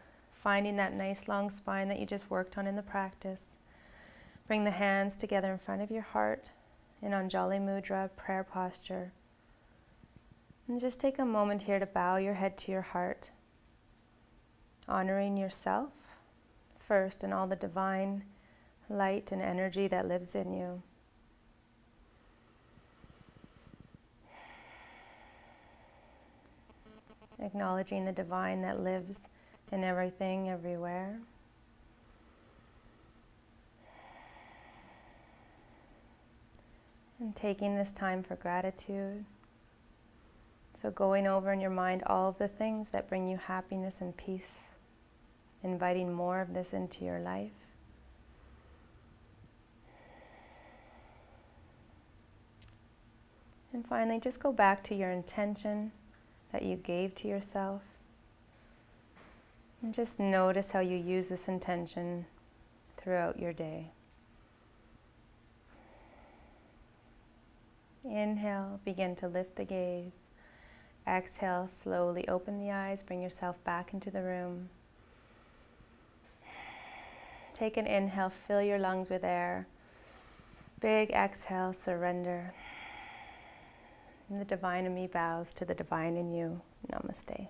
finding that nice long spine that you just worked on in the practice. Bring the hands together in front of your heart in Anjali Mudra, prayer posture. And just take a moment here to bow your head to your heart, honoring yourself first and all the divine light and energy that lives in you. Acknowledging the divine that lives in everything, everywhere. And taking this time for gratitude. So going over in your mind all of the things that bring you happiness and peace, inviting more of this into your life. And finally, just go back to your intention that you gave to yourself. And just notice how you use this intention throughout your day. Inhale, begin to lift the gaze. Exhale, slowly open the eyes, bring yourself back into the room. Take an inhale, fill your lungs with air. Big exhale, surrender. And the divine in me bows to the divine in you. Namaste.